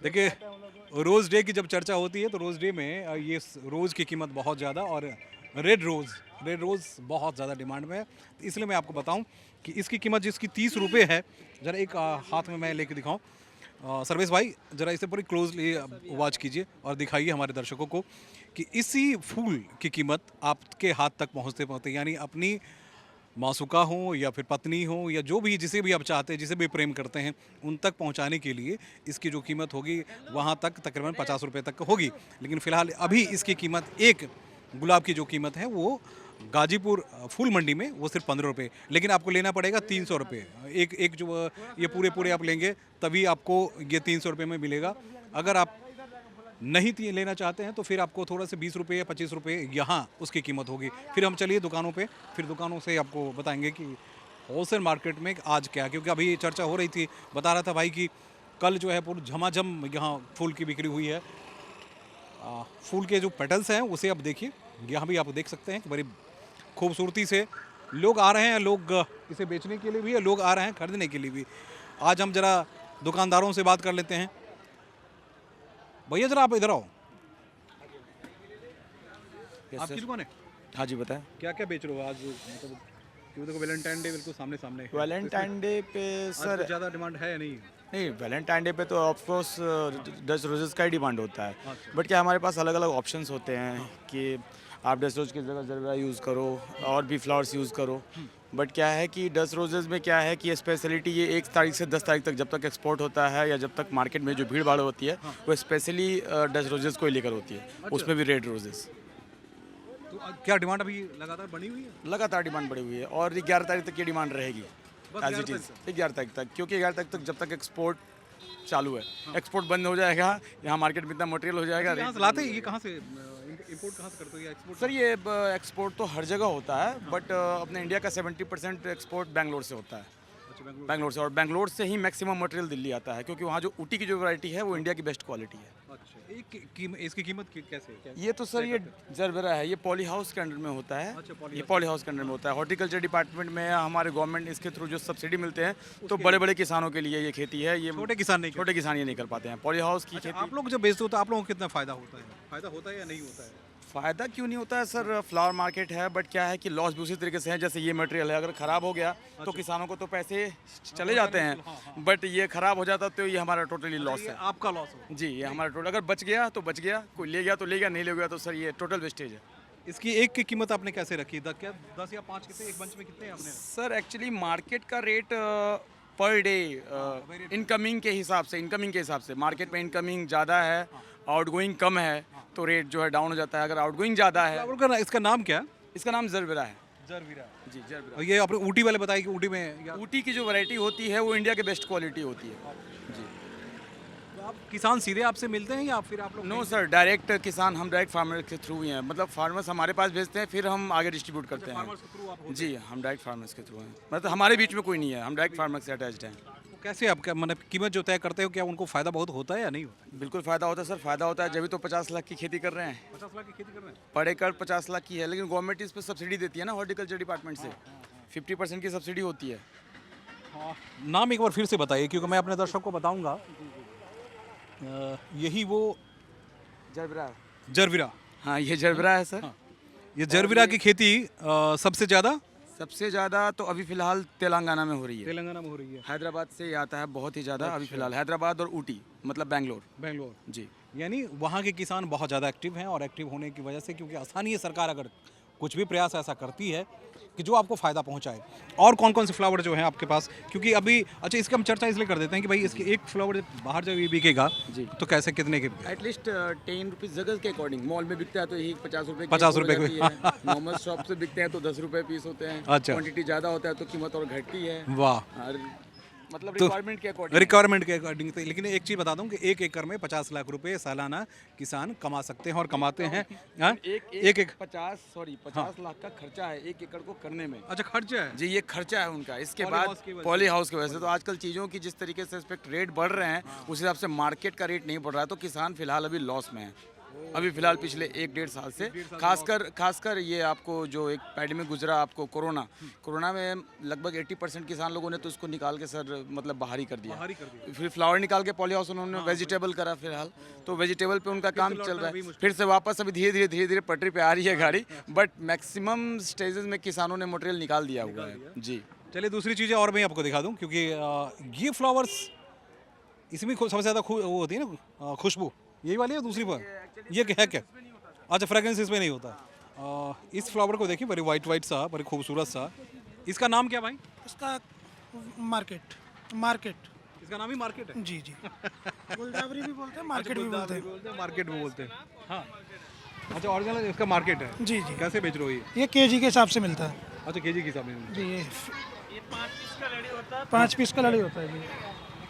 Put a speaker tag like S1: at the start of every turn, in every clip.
S1: देखिए, रोज़ डे की जब चर्चा होती है तो रोज़ डे में ये रोज़ की कीमत बहुत ज़्यादा और रेड रोज़ बहुत ज़्यादा डिमांड में है। तो इसलिए मैं आपको बताऊं कि इसकी कीमत जिसकी 30 रुपये है, ज़रा एक हाथ में मैं लेके दिखाऊं। सर्वेश भाई, ज़रा इसे पूरी क्लोजली वॉच कीजिए और दिखाइए हमारे दर्शकों को कि इसी फूल की कीमत आपके हाथ तक पहुंचते पहुंचते, यानी अपनी मासूका हो या फिर पत्नी हो या जो भी, जिसे भी आप चाहते हैं, जिसे भी प्रेम करते हैं, उन तक पहुंचाने के लिए इसकी जो कीमत होगी वहां तक तकरीबन 50 रुपये तक होगी। लेकिन फ़िलहाल अभी इसकी कीमत, एक गुलाब की जो कीमत है वो गाजीपुर फूल मंडी में वो सिर्फ 15 रुपये, लेकिन आपको लेना पड़ेगा 300 रुपये। एक एक जो ये पूरे पूरे आप लेंगे तभी आपको ये 300 रुपये में मिलेगा। अगर आप नहीं लेना चाहते हैं तो फिर आपको थोड़ा से 20 रुपये या 25 रुपये यहाँ उसकी कीमत होगी। फिर हम चलिए दुकानों पे, फिर दुकानों से आपको बताएंगे कि होलसेल मार्केट में आज क्या, क्योंकि अभी चर्चा हो रही थी, बता रहा था भाई कि कल जो है पूरी झमाझम यहाँ फूल की बिक्री हुई है। फूल के जो पेटल्स हैं उसे आप देखिए, यहाँ भी आप देख सकते हैं कि बड़ी खूबसूरती से लोग आ रहे हैं, लोग इसे बेचने के लिए भी है, लोग आ रहे हैं खरीदने के लिए भी। आज हम जरा दुकानदारों से बात कर लेते हैं। भैया जरा आप इधर आओ। आपकी दुकान है?
S2: हाँ जी बताएं।
S1: क्या क्या बेच रहे हो आज? मतलब क्यों, देखो वैलेंटाइन डे बिल्कुल सामने सामने है,
S2: वैलेंटाइन डे पे
S1: सर
S2: सर
S1: ज़्यादा डिमांड है या नहीं?
S2: नहीं, वैलेंटाइन डे पे तो ऑफकोर्स डच रोजेस का ही डिमांड होता है।
S1: अच्छा।
S2: बट क्या हमारे पास अलग अलग ऑप्शंस होते हैं कि आप डच रोज की जगह जरबरा यूज़ करो और भी फ्लावर्स यूज़ करो। बट क्या है कि डच रोजेज़ में क्या है कि स्पेशलिटी ये 1 तारीख से 10 तारीख तक जब तक एक्सपोर्ट होता है या जब तक मार्केट में जो भीड़ भाड़ होती है वो स्पेशली डच रोजेज़ को ही लेकर होती है, उसमें भी रेड रोजेज़।
S1: तो क्या डिमांड अभी लगातार बनी हुई है?
S2: लगातार डिमांड बढ़ी हुई है और 11 तारीख तक ये डिमांड रहेगी
S1: बस
S2: एज
S1: 11
S2: इट इज़।
S1: तारीख
S2: 11 तारीख तक, क्योंकि 11 तारीख तक जब तक एक्सपोर्ट चालू है, एक्सपोर्ट बंद हो जाएगा, यहाँ मार्केट में इतना मटेरियल हो जाएगा।
S1: यहाँ से लाते हैं, ये कहाँ से इंपोर्ट कहाँ से करते हो या एक्सपोर्ट?
S2: सर ये एक्सपोर्ट तो हर जगह होता है बट अपने इंडिया का 70% एक्सपोर्ट बैंगलोर से होता है।
S1: अच्छा, बेंगलुरु।
S2: बैंगलोर से, और बैंगलोर से ही मैक्सिमम मटेरियल दिल्ली आता है क्योंकि वहाँ जो ऊटी की जो वैरायटी है वो इंडिया की बेस्ट क्वालिटी है।
S1: अच्छा, इसकी कीमत कैसे है? क्या?
S2: ये तो सर ये जरबरा है, ये पॉली हाउस के अंडर में होता है।
S1: अच्छा, पॉली
S2: ये पॉली हाउस के अंडर में होता है। हॉर्टिकल्चर डिपार्टमेंट में हमारे गवर्नमेंट इसके थ्रू जो सब्सिडी मिलते हैं तो बड़े बड़े किसानों के लिए ये खेती है। ये
S1: छोटे किसान नहीं
S2: छोटे किसान ये नहीं कर पाते हैं पॉली हाउस की
S1: अच्छा,
S2: खेती।
S1: आप लोग जब बेचते हो तो आप लोगों को कितना फ़ायदा होता है? फ़ायदा होता है या नहीं होता है?
S2: फ़ायदा क्यों नहीं होता है सर, फ्लावर मार्केट है बट क्या है कि लॉस भी उसी तरीके से है। जैसे ये मटेरियल है, अगर ख़राब हो गया तो किसानों को तो पैसे चले जाते हैं, बट ये ख़राब हो जाता तो ये हमारा टोटली लॉस
S1: ये
S2: है।
S1: आपका लॉस हो।
S2: जी, ये हमारा टोटल, अगर बच गया तो बच गया, कोई ले गया तो ले गया, नहीं ले गया तो सर ये टोटल वेस्टेज है।
S1: इसकी एक की कीमत आपने कैसे रखी? क्या 10 या 5 कितने एक बंच में कितने हैं आपने?
S2: सर एक्चुअली मार्केट का रेट पर डे इनकमिंग के हिसाब से मार्केट में इनकमिंग ज़्यादा है, आउटगोइंग कम है, तो रेट जो है डाउन हो जाता है। अगर आउटगोइंग ज़्यादा है,
S1: इसका नाम क्या है?
S2: इसका नाम जरबरा है।
S1: जरबीरा।
S2: जी, जरबरा।
S1: और ये आपने ऊटी वाले बताया कि ऊटी में या
S2: ऊटी की जो वैरायटी होती है वो इंडिया के बेस्ट क्वालिटी होती है। जी।
S1: तो आप किसान सीधे आपसे मिलते हैं या फिर आप लोग?
S2: नो सर, डायरेक्ट किसान, हम डायरेक्ट फार्मर के थ्रू ही हैं। मतलब फार्मर्स हमारे पास भेजते हैं, फिर हम आगे डिस्ट्रीब्यूट करते हैं।
S1: फार्मर्स के थ्रू आप होते
S2: जी, हम डायरेक्ट फार्मर्स के थ्रू हैं। मतलब हमारे बीच में कोई नहीं है, हम डायरेक्ट फार्मर्स से अटैच्ड हैं।
S1: हैं? तो कैसे आप क्या, मतलब कीमत जो तय करते हो, क्या उनको फ़ायदा बहुत होता है या नहीं होता?
S2: बिल्कुल फ़ायदा होता है सर, फ़ायदा होता है, जब भी तो 50 लाख की खेती कर रहे हैं।
S1: 50 लाख की खेती कर रहे हैं?
S2: पर एकड़ 50 लाख की है, लेकिन गवर्नमेंट इस पर सब्सिडी देती है ना, हॉर्टिकल्चर डिपार्टमेंट से 50% की सब्सिडी होती है।
S1: हाँ, नाम एक बार फिर से बताइए क्योंकि मैं अपने दर्शक को बताऊंगा। यही वो
S2: जरबरा।
S1: जरबीरा।
S2: हाँ, ये जरबरा है सर।
S1: ये जरबीरा की खेती सबसे ज़्यादा
S2: सबसे ज़्यादा तो अभी फ़िलहाल तेलंगाना में हो रही है।
S1: तेलंगाना में हो रही है।
S2: हैदराबाद से ये आता है बहुत ही ज़्यादा अभी फ़िलहाल, हैदराबाद और ऊटी, मतलब बैंगलोर।
S1: बेंगलोर।
S2: जी।
S1: यानी वहाँ के किसान बहुत ज़्यादा एक्टिव हैं, और एक्टिव होने की वजह से, क्योंकि स्थानीय सरकार अगर कुछ भी प्रयास ऐसा करती है कि जो आपको फ़ायदा पहुँचाए। और कौन कौन से फ्लावर जो हैं आपके पास? क्योंकि अभी अच्छा, इसका हम चर्चा इसलिए कर देते हैं कि भाई इसके एक फ्लावर बाहर जब ये बिकेगा
S2: जी।
S1: तो कैसे, कितने के बिकेगा?
S2: एटलीस्ट 10 रुपीज़ जगह के अकॉर्डिंग। मॉल में बिकता है तो यही 50 रुपये
S1: 50 रुपए की।
S2: नॉर्मल शॉप से बिकते हैं तो 10 रुपये पीस होते हैं।
S1: अच्छा।
S2: क्वांटिटी ज़्यादा होता है तो कीमत और घटती है।
S1: वाह।
S2: और मतलब
S1: तो
S2: रिक्वायरमेंट के अकॉर्डिंग।
S1: रिक्वायरमेंट के अकॉर्डिंग। तो लेकिन एक चीज़ बता दूं कि 1 एकड़ में 50 लाख रुपए सालाना किसान कमा सकते हैं और कमाते हैं। हाँ? एक
S2: 50 लाख का खर्चा है 1 एकड़ को करने में।
S1: अच्छा, खर्चा है।
S2: जी, ये खर्चा है उनका। इसके
S1: पॉली
S2: बाद
S1: हाउस की वजह से।
S2: पॉली हाउस की वजह से तो आजकल चीज़ों की जिस तरीके से इस पे रेट बढ़ रहे हैं उस हिसाब से मार्केट का रेट नहीं बढ़ रहा है, तो किसान फिलहाल अभी लॉस में है। अभी फिलहाल पिछले 1-1.5 साल से, खासकर ये आपको जो एक पैंडेमिक गुजरा आपको कोरोना में लगभग 80% किसान लोगों ने तो उसको निकाल के सर मतलब बाहर ही कर दिया। फिर फ्लावर निकाल के पॉली हाउस उन्होंने वेजिटेबल करा फिलहाल, तो वेजिटेबल पे उनका काम चल रहा है। फिर से वापस अभी धीरे धीरे पटरी पे आ रही है गाड़ी, बट मैक्सिमम स्टेजेस में किसानों ने मटेरियल निकाल दिया हुआ है जी।
S1: चलिए दूसरी चीज़ें और मैं आपको दिखा दूं, क्योंकि ये फ्लावर्स इसमें सबसे ज़्यादा वो होती है ना खुशबू, यही वाली है दूसरी पर ये है क्या? अच्छा, फ्रेग्रेंस इसमें नहीं होता। इस फ्लावर को देखिए, बड़ी वाइट सा, बड़ी खूबसूरत सा। इसका नाम क्या भाई?
S3: इसका मार्केट
S1: इसका नाम ही मार्केट है।
S3: जी जी गुलदावरी भी बोलते हैं, मार्केट भी बोलते हैं।
S1: मार्केट भी बोलते हैं, हाँ। अच्छा, ओरिजिनल इसका मार्केट है।
S3: जी जी।
S1: कैसे बेच रहे हो ये?
S3: केजी के हिसाब से मिलता है।
S1: अच्छा, केजी के हिसाब में।
S3: जी ये 5 पीस का लड़ी होता है जी।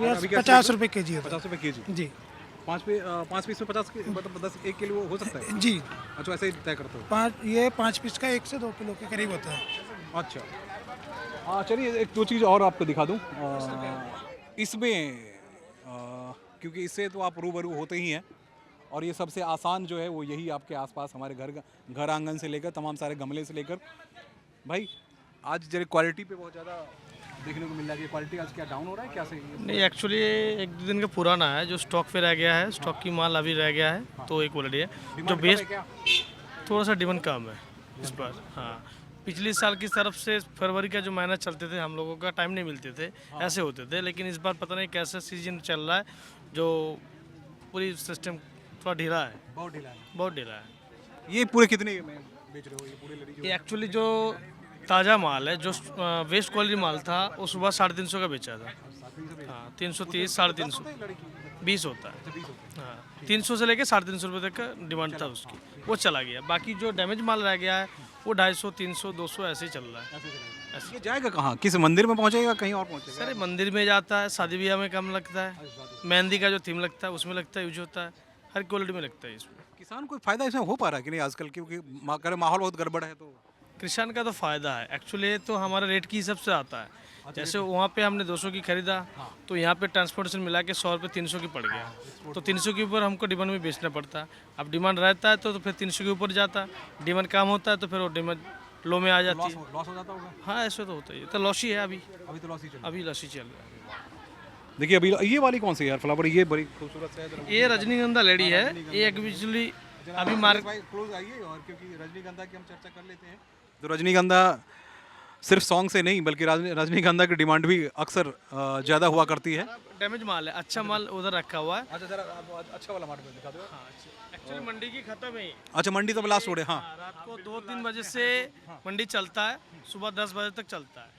S1: अभी
S3: ये
S1: क्या
S3: 50 रुपए केजी होता
S1: 50 रुपए केजी।
S3: है जी।
S1: 5 पीस में 50 मतलब 10 1 किलो हो सकता है?
S3: जी
S1: अच्छा, ऐसे ही तय करते हो?
S3: 5 पीस का 1 से 2 किलो के करीब होता है।
S1: अच्छा, हाँ। चलिए एक दो चीज़ और आपको दिखा दूँ। इसमें क्योंकि इससे तो आप रूबरू होते ही हैं, और ये सबसे आसान जो है वो यही आपके आसपास हमारे घर आंगन से लेकर तमाम सारे गमले से लेकर। भाई आज जरा क्वालिटी पे बहुत ज़्यादा देखने को मिल रहा है। क्वालिटी आज क्या डाउन हो रहा है क्या? सही
S4: नहीं, एक्चुअली 1-2 दिन का पुराना है, जो स्टॉक पे रह गया है, स्टॉक की माल अभी रह गया है, तो एक क्वालिटी है जो बेस्ट
S1: क्या?
S4: थोड़ा सा डिमांड कम है इस बार। हाँ, पिछले साल की तरफ से फरवरी का जो महीना चलते थे हम लोगों का टाइम नहीं मिलते थे, ऐसे होते थे, लेकिन इस बार पता नहीं कैसा सीजन चल रहा है, जो पूरी सिस्टम थोड़ा ढीला है,
S1: बहुत ढीला है।
S4: बहुत ढीला है।
S1: ये पूरे कितने में बेच रहे हो ये पूरी लड़ी?
S4: ये एक्चुअली जो ताज़ा माल है, जो वेस्ट क्वालिटी माल था, वो सुबह 350 का बेचा था। हाँ, 330, 350, 20 होता है। हाँ, 300 से लेके 350 रुपये तक का डिमांड था उसकी, वो चला गया। बाकी जो डैमेज माल रह गया है वो 250, 300, 200 ऐसे ही चल रहा है।
S1: ये जाएगा कहाँ? किस मंदिर में पहुँचेगा, कहीं और पहुँचेगा?
S4: सर, ये मंदिर में जाता है, शादी ब्याह में कम लगता है, मेहंदी का जो थीम लगता है उसमें लगता है, यूज होता है, हर क्वालिटी में लगता है इसमें।
S1: किसान को फायदा इसमें हो पा रहा है कि नहीं आजकल? क्योंकि माहौल बहुत गड़बड़ है, तो
S4: किसान का तो फ़ायदा है एक्चुअली, तो हमारा रेट की हिसाब से आता है। जैसे वहाँ पे हमने 200 की खरीदा, तो यहाँ पे ट्रांसपोर्टेशन मिला के 100 रुपये 300 की पड़ गया, तो 300 के ऊपर हमको डिमांड में बेचना पड़ता है। अब डिमांड रहता है तो फिर 300 के ऊपर जाता है, डिमांड कम होता है तो फिर वो डिमांड लो में आ जाती है।
S1: लॉस हो जाता होगा।
S4: हाँ, ऐसे तो होता ही है, तो लॉस ही है अभी
S1: तो लॉस ही चल रहा
S4: अभी लॉस ही चल रहा है।
S1: है। देखिए अभी ये वाली कौन सी है यार फ्लावर? ये बड़ी खूबसूरत सा है।
S4: ये रजनीगंधा लेडी है, ये एक्चुअली अभी मार्केट
S1: क्लोज आइए, और क्योंकि रजनीगंधा की हम चर्चा कर लेते हैं, तो रजनीगंधा सिर्फ सॉन्ग से नहीं बल्कि रजनीगंधा की डिमांड भी अक्सर ज़्यादा हुआ करती है।
S4: डैमेज माल है, अच्छा माल उधर रखा हुआ है।
S1: अच्छा, जरा अच्छा वाला मार्केट दिखा दो।
S4: एक्चुअली मंडी की खत्म है।
S1: अच्छा, मंडी तो लास्ट रोड है। हाँ,
S4: रात को 2-3 बजे से मंडी चलता है, सुबह 10 बजे तक चलता है,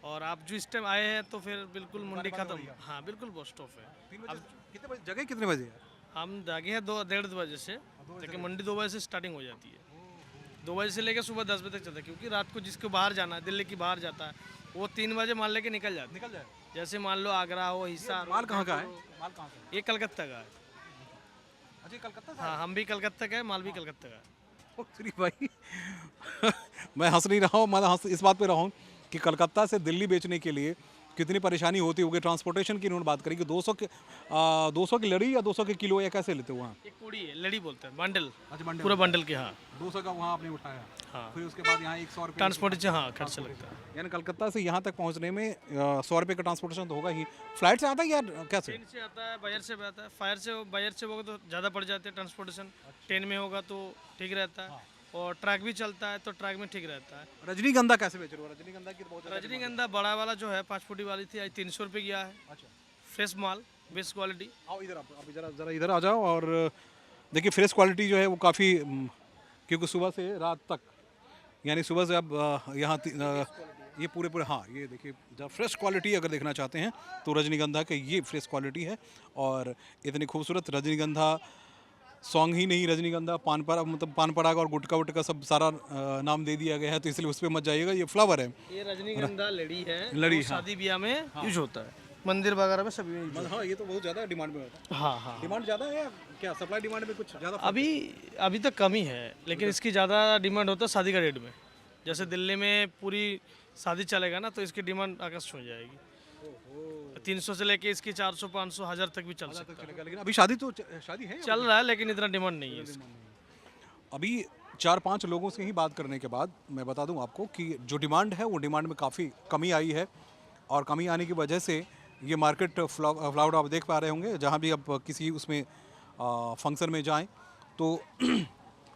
S4: और आप जो इस टाइम आए हैं तो फिर बिल्कुल मंडी खत्म। हाँ, बिल्कुल बस ऑफ है। अब
S1: कितने बजे जगह, कितने बजे है?
S4: हम जागे हैं 2-1.5 बजे से, लेकिन मंडी 2 बजे से स्टार्टिंग हो जाती है। 2 बजे से लेकर सुबह 10 बजे तक चलता है, क्योंकि रात को जिसको बाहर जाना है, दिल्ली की बाहर जाता है, वो 3 बजे माल लेके निकल जाए। जैसे मान लो आगरा हो, हिसार हो।
S1: माल कहाँ का है? माल कहाँ से?
S4: ये कलकत्ता का है।
S1: अच्छा, कलकत्ता से?
S4: हाँ, हम भी कलकत्ता का है, माल भी कलकत्ता का है।
S1: ओ श्री भाई मैं हंस नहीं रहा हूँ, मैं इस बात पे रहा हूँ कि कलकत्ता से दिल्ली बेचने के लिए कितनी परेशानी होती होगी। ट्रांसपोर्टेशन की इन्होंने बात करी कि 200 की लड़ी या 200 के किलो या कैसे लेते हो वहाँ?
S4: एक पूड़ी है, लड़ी बोलते हैं, बंडल,
S1: अच्छा, बंडल
S4: पूरा बंडल के। हाँ,
S1: 200 का वहाँ आपने उठाया।
S4: हाँ।
S1: फिर उसके बाद यहाँ 100 रुपये
S4: ट्रांसपोर्टेशन, हाँ, खर्चा लगता है।
S1: यानी कलकत्ता से यहाँ तक पहुँचने में 100 रुपये का ट्रांसपोर्टेशन तो होगा ही। फ्लाइट से आता है या कैसे?
S4: ट्रेन से आता है, बायर से भी आता है, बायर से होगा तो ज़्यादा पड़ जाते हैं ट्रांसपोर्टेशन, ट्रेन में होगा तो ठीक रहता है, और ट्रक भी चलता है तो ट्रक में ठीक रहता है।
S1: रजनीगंधा कैसे बेच रहे हो? रजनीगंधा की तो बहुत ज़्यादा
S4: रजनीगंधा बड़ा वाला जो है 5 फुटी वाली थी, आज 300 रुपये गया है।
S1: अच्छा,
S4: फ्रेश माल, बेस्ट क्वालिटी।
S1: आओ इधर, आप अभी जरा इधर आ जाओ। और देखिए फ्रेश क्वालिटी जो है वो काफ़ी, क्योंकि सुबह से रात तक, यानी सुबह से अब यहाँ ये पूरे हाँ, ये देखिए जब फ्रेश क्वालिटी अगर देखना चाहते हैं तो रजनीगंधा का ये फ्रेश क्वालिटी है। और इतनी खूबसूरत रजनीगंधा, सॉन्ग ही नहीं, रजनीगंधा पान पराग और गुटका वुटका सब सारा नाम दे दिया गया है, तो इसलिए उस पर मत जाइएगा, ये फ्लावर है।
S4: ये रजनीगंधा लड़ी है,
S1: लड़ी,
S4: जो शादी ब्याह में यूज होता है, मंदिर वगैरह में सभी में यूज होता
S1: हाँ, ये तो बहुत ज़्यादा डिमांड में होता है।
S4: है। हाँ, हाँ।
S1: डिमांड ज़्यादा है या क्या? सप्लाई डिमांड में कुछ ज़्यादा?
S4: अभी तक कम ही है, लेकिन इसकी ज़्यादा डिमांड होता है शादी का रेट में। जैसे दिल्ली में पूरी शादी चलेगा ना, तो इसकी डिमांड आकाश हो जाएगी। 300 से लेके इसकी 400 500 1000 तक भी चल सकता है।
S1: चलेगा, लेकिन अभी शादी है
S4: चल रहा है लेकिन इतना डिमांड नहीं है इसका।
S1: अभी 4-5 लोगों से ही बात करने के बाद मैं बता दूं आपको कि जो डिमांड है वो डिमांड में काफ़ी कमी आई है, और कमी आने की वजह से ये मार्केट फ्लावर आप देख पा रहे होंगे, जहाँ भी आप किसी उसमें फंक्शन में जाएं तो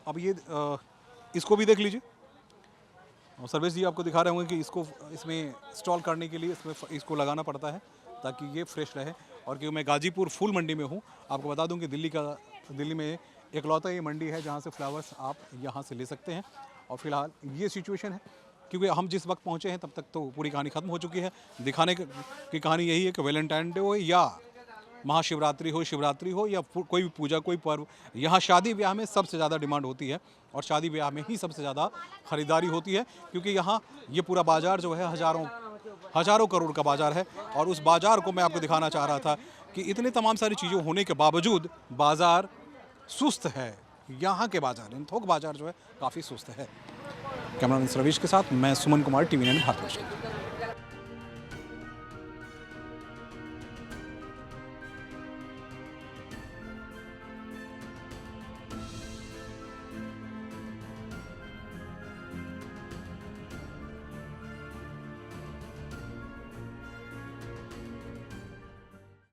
S1: अब ये इसको भी देख लीजिए, और सर्वेश जी आपको दिखा रहे होंगे कि इसको इसमें स्टॉल करने के लिए इसको लगाना पड़ता है ताकि ये फ्रेश रहे। और क्योंकि मैं गाजीपुर फूल मंडी में हूँ, आपको बता दूं कि दिल्ली में इकलौता ये मंडी है जहाँ से फ्लावर्स आप यहाँ से ले सकते हैं। और फिलहाल ये सिचुएशन है, क्योंकि हम जिस वक्त पहुँचे हैं तब तक तो पूरी कहानी ख़त्म हो चुकी है। दिखाने की कहानी यही है कि वैलेंटाइन डे हो या महाशिवरात्रि हो, शिवरात्रि हो, या कोई भी पूजा, कोई पर्व, यहाँ शादी ब्याह में सबसे ज़्यादा डिमांड होती है, और शादी ब्याह में ही सबसे ज़्यादा ख़रीदारी होती है, क्योंकि यहाँ ये पूरा बाज़ार जो है हज़ारों करोड़ का बाज़ार है। और उस बाज़ार को मैं आपको दिखाना चाह रहा था कि इतने तमाम सारी चीज़ें होने के बावजूद बाज़ार सुस्त है। यहाँ के बाज़ार, थोक बाज़ार जो है काफ़ी सुस्त है। कैमरामैन रवीश के साथ मैं सुमन कुमार, TV9 हाथरस।